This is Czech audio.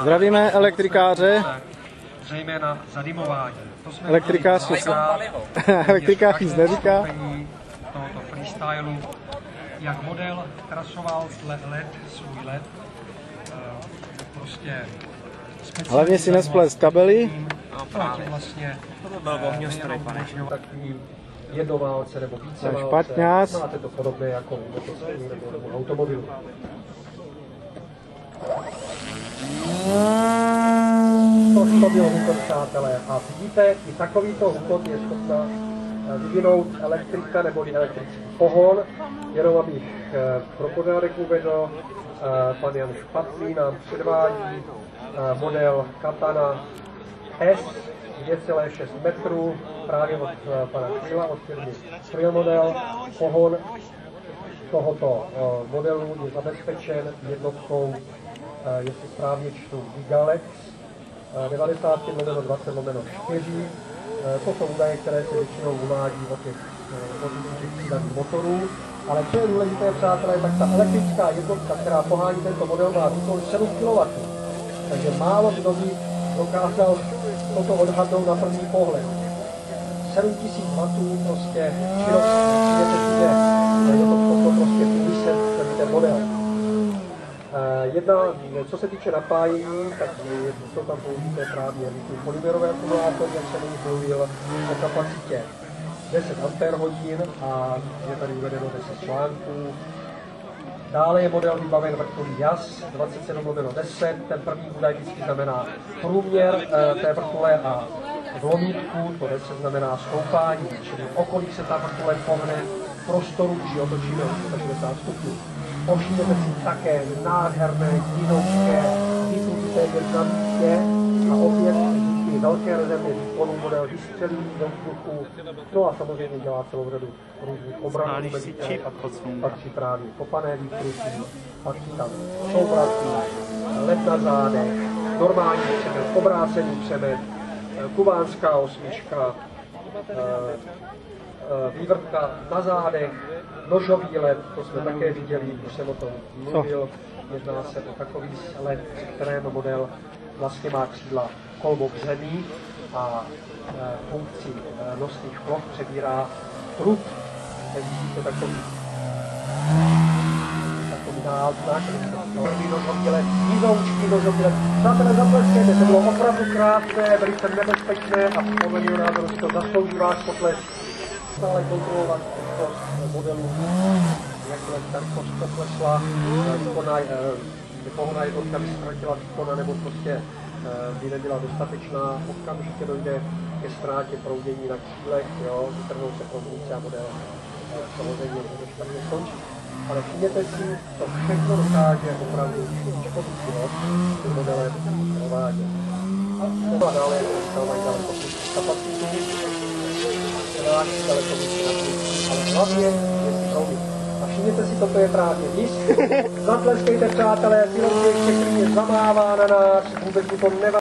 Zdravíme elektrikáře. Zejména zadymování. Elektrikář nic neříká. Tohoto freestylu, jak model trasoval svůj let, prostě hlavně si nesplést kabely. Vlastně to byl ohňostroj, takový jednoválce nebo víceválce. Špatňác. Máte to podobné jako u motocyklu nebo automobilu. To byl hukot, přátelé. A vidíte, i takovýto hukot je schopná vyvinout elektrika nebo elektrický pohon. Jenom abych pro pořádek uvedl, pan Jan Špatný nám předvádí model Katana S 2,6 metrů právě od pana Chvíla, od firmy Trial Model. Pohon tohoto modelu je zabezpečen jednotkou, jestli správně čtu, Gigalex 95/20/4. To jsou údaje, které se většinou uvádí o těch střídaných motorů. Ale co je důležité, přátelé, tak ta elektrická jednotka, která pohání tento model, má výkon 7 kW. Takže málo kdo by dokázal toto odhadnout na první pohled. 7000 W prostě je to prostě vyset ten model. Co se týče napájení, tak jsou tam použité právě polymerové akumulátory, jak jsem už mluvil, o kapacitě 10 Ah a je tady uvedeno 10 článků. Dále je model vybaven vrtulí JAS 27/10, ten první údaj vždycky znamená průměr té vrtule a v lomítku to 10 znamená stoupání, čili okolí se ta vrtule pohne v prostoru, když ji otočíme o 160 stupňů. Povšimněte si také nádherné dinoučké vypnutité na místě a opět díky velké rezervě výkonu model vystřelí do vzduchu. No a samozřejmě dělá celou řadu různých obrazů, patří právě kopané výkrutí, patří tam souvratky, led na zádech, normální přemet, obrácený přemet, kubánská osmička, vývrtka na zádech, nožový led, to jsme také viděli, když jsem o tom mluvil. Jedná se o takový led, při kterém model vlastně má křídla kolmo k zemi a funkci nosných ploch přebírá prut. Vidíte takový náznak, nožový led, nizoučký nožový led. Přátelé, zatleskejte, to bylo opravdu krásné, velice nebezpečné a podle mého názoru si to zaslouží váš potlesk. Stále kontrolovat modelů, jakmile velikost poklesla, pohonná jednotka by ztratila výkona nebo prostě by nebyla dostatečná, okamžitě dojde ke ztrátě proudění na křídlech, vytrhnou se proudnice a model samozřejmě může špatně skončit. Ale všimněte si, to všechno dokáže opravdu špičkový pilot s modelem provádět. A dále je to mají daleko kapacitu, ale hlavně je proudy. A všimněte si, toto je právě disk. Zatleskejte, přátelé, pilot ještě klidně zamává na nás, vůbec mu to nevadí.